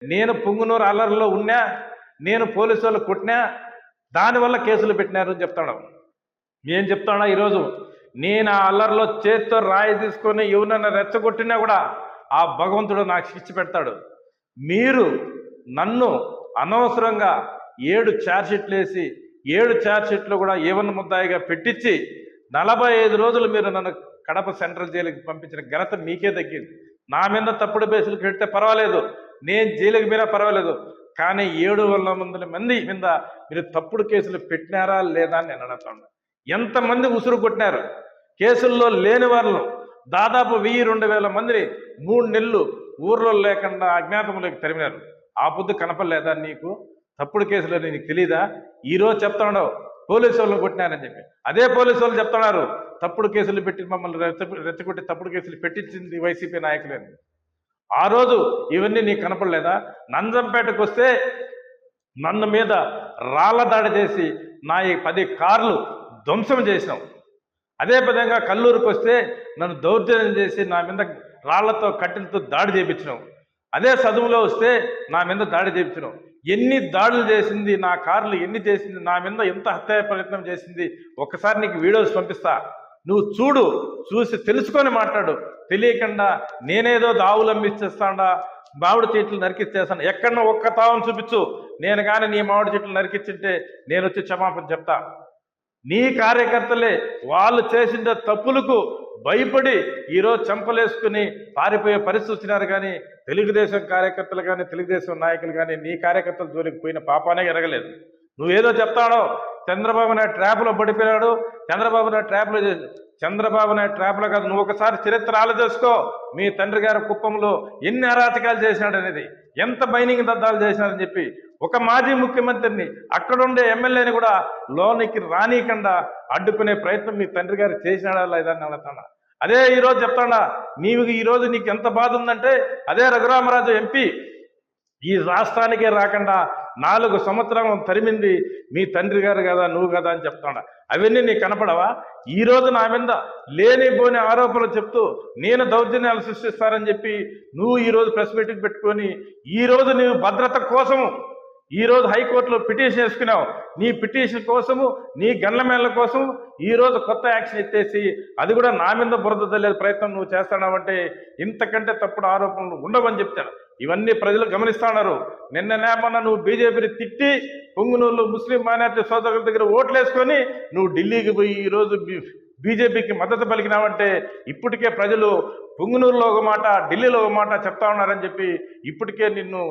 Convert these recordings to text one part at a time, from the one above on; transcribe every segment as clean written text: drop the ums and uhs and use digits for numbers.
నేను పుంగునూరు అల్లర్లో ఉన్నా, నేను పోలీసు వాళ్ళు కొట్టినా, దానివల్ల కేసులు పెట్టినారు అని చెప్తాడు. ఏం చెప్తాడా ఈరోజు? నేను ఆ అల్లర్లో చేత్తో రాయి తీసుకొని ఎవరన్నా రెచ్చగొట్టినా కూడా ఆ భగవంతుడు నాకు శిక్ష పెడతాడు. మీరు నన్ను అనవసరంగా 7 ఛార్జ్షీట్లు వేసి 7 ఛార్జ్షీట్లు కూడా ఏవన్న ముద్దాయిగా పెట్టించి 45 రోజులు మీరు నన్ను కడప సెంట్రల్ జైలుకి పంపించిన ఘనత మీకే దక్కింది. నా మీద తప్పుడు కేసులు పెడితే పర్వాలేదు, నేను జైలుకి పోయినా పర్వాలేదు, కానీ 700 మంది మీద మీరు తప్పుడు కేసులు పెట్టినారా లేదా అని నేను అడుగుతాను. ఎంతమంది ఉసురు కొట్టినారు? కేసుల్లో లేని వాళ్ళు దాదాపు 1000-2000 మందిని 3 నెలలు ఊర్లో లేకుండా అజ్ఞాతంలోకి తరిమినారు. ఆ పొద్దు కనపడలేదా నీకు? తప్పుడు కేసులు నీకు తెలీదా? ఈరోజు చెప్తున్నావు పోలీసు వాళ్ళని కొట్టినారని చెప్పి. అదే పోలీసు వాళ్ళు చెప్తున్నారు తప్పుడు కేసులు పెట్టి మమ్మల్ని రెచ్చగొట్టి తప్పుడు కేసులు పెట్టించింది వైసీపీ నాయకులే. ఆ రోజు ఇవన్నీ నీకు కనపడలేదా? నంజంపేటకు వస్తే నన్ను మీద రాళ్ల దాడి చేసి నా 10 కార్లు ధ్వంసం చేసినాం. అదే విధంగా కల్లూరుకు వస్తే నన్ను దౌర్జన్యం చేసి నా మీద రాళ్లతో కట్టెలతో దాడి చేయించినాం. అదే చదువులో వస్తే నా మీద దాడి చేయించినాం. ఎన్ని దాడులు చేసింది, నా కార్లు ఎన్ని చేసింది, నా మీద ఎంత హత్య ప్రయత్నం చేసింది, ఒక్కసారి నీకు వీడియోస్ పంపిస్తా, నువ్వు చూడు, చూసి తెలుసుకొని మాట్లాడు. తెలియకుండా నేనేదో దావులు అమ్మిచ్చేస్తాడా, మామిడి చెట్లు నరికిచ్చేస్తాను, ఎక్కడన్నా ఒక్క తావును చూపించు, నేను కానీ నీ మామిడి చెట్లు నరికిచ్చింటే నేను వచ్చి క్షమాపణ చెప్తా. నీ కార్యకర్తలే వాళ్ళు చేసిన తప్పులకు భయపడి ఈరోజు చంపలేసుకుని పారిపోయే పరిస్థితి వచ్చినారు. కానీ తెలుగుదేశం కార్యకర్తలు కానీ తెలుగుదేశం నాయకులు కానీ నీ కార్యకర్తల జోలికి పోయిన పాపానే ఎరగలేదు. నువ్వేదో చెప్తాడో చంద్రబాబు నాయుడు ట్రాప్లో పడిపోయాడు, చంద్రబాబు నాయుడు ట్రాప్లో చంద్రబాబు నాయుడు ట్రాప్లో కాదు, నువ్వు ఒకసారి చరిత్ర ఆలోచించుకో. మీ తండ్రి గారు కుప్పంలో ఎన్ని అరాచకాలు చేసినాడు అనేది, ఎంత బైనింగ్ దద్దాలు చేసినాడని చెప్పి ఒక మాజీ ముఖ్యమంత్రిని అక్కడుండే ఎమ్మెల్యేని కూడా లోనికి రానికుండా అడ్డుకునే ప్రయత్నం మీ తండ్రి గారు చేసినాడా లేదని అడుగుతాడా. అదే ఈరోజు చెప్తాడా, ఈరోజు నీకు ఎంత బాధ ఉందంటే అదే రఘురామరాజు ఎంపీ ఈ రాష్ట్రానికే రాకుండా 4 సంవత్సరాలు తరిమింది మీ తండ్రి గారు కదా, నువ్వు కదా అని చెప్తాడా. అవన్నీ నీకు కనపడవా? ఈరోజు నా మీద లేనిపోని ఆరోపణలు చెప్తూ నేను దౌర్జన్యాలు సృష్టిస్తారని చెప్పి నువ్వు ఈరోజు ప్రెస్ మీటింగ్ పెట్టుకొని ఈరోజు నీవు భద్రత కోసము ఈరోజు హైకోర్టులో పిటిషన్ వేసుకున్నావు. నీ పిటిషన్ కోసము, నీ గన్లమేళ్ల కోసం ఈరోజు కొత్త యాక్షన్ ఎత్తేసి అది కూడా నా మీద బురద తల్లే ప్రయత్నం నువ్వు చేస్తానావంటే ఇంతకంటే తప్పుడు ఆరోపణలు ఉండవని చెప్తాను. ఇవన్నీ ప్రజలు గమనిస్తున్నారు. నిన్న నువ్వు బీజేపీని తిట్టి పొంగునూరులో ముస్లిం మైనార్టీ సోదరుల దగ్గర ఓట్లు వేసుకొని నువ్వు ఢిల్లీకి పోయి ఈరోజు బీజేపీకి మద్దతు పలికినావంటే ఇప్పటికే ప్రజలు పొంగునూరులో ఒక మాట, ఢిల్లీలో ఒక మాట చెప్తా ఉన్నారని చెప్పి ఇప్పటికే నిన్ను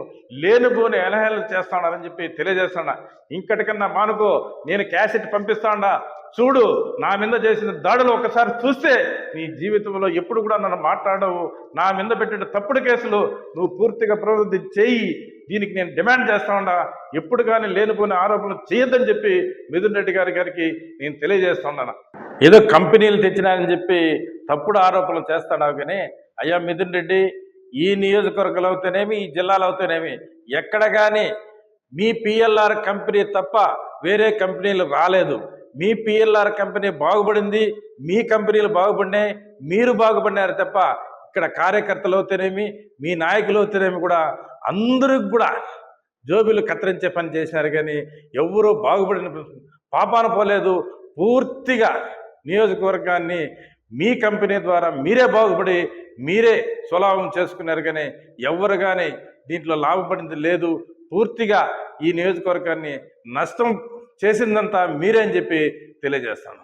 లేనిపోని ఎలహేళన చేస్తా ఉన్నారని చెప్పి తెలియజేస్తాడా. ఇంకటికన్నా మానుకో, నేను క్యాసెట్ పంపిస్తాడా, చూడు నా మీద చేసిన దాడులు ఒకసారి చూస్తే నీ జీవితంలో ఎప్పుడు కూడా నన్ను మాట్లాడవు. నా మీద పెట్టిన తప్పుడు కేసులు నువ్వు పూర్తిగా ప్రవృత్తి చేయి. దీనికి నేను డిమాండ్ చేస్తా ఉండా. ఎప్పుడు కానీ లేనిపోయిన ఆరోపణలు చేయొద్దని చెప్పి మిథున్ రెడ్డి గారికి నేను తెలియజేస్తా ఉన్నాను. ఏదో కంపెనీలు తెచ్చినాయని చెప్పి తప్పుడు ఆరోపణలు చేస్తాడావు. కానీ అయ్యా మిథున్ రెడ్డి, ఈ నియోజకవర్గాలు అవుతేనేమి, ఈ జిల్లాలు అవుతేనేమి ఎక్కడ కానీ మీ పిఎల్ఆర్ కంపెనీ తప్ప వేరే కంపెనీలు రాలేదు. మీ పిఎల్ఆర్ కంపెనీ బాగుపడింది, మీ కంపెనీలు బాగుపడినాయి, మీరు బాగుపడినారు తప్ప ఇక్కడ కార్యకర్తలు అవుతేనేమి, మీ నాయకులు అవుతేనేమి కూడా అందరికి కూడా జోబీలు కత్తిరించే పని చేసినారు. కానీ ఎవరూ బాగుపడిన పాపాన పోలేదు. పూర్తిగా నియోజకవర్గాన్ని మీ కంపెనీ ద్వారా మీరే బాగుపడి మీరే సులాభం చేసుకున్నారు. కానీ ఎవరు కానీ దీంట్లో లాభపడింది లేదు. పూర్తిగా ఈ నియోజకవర్గాన్ని నష్టం చేసిందంతా మీరే అని చెప్పి తెలియజేస్తాను.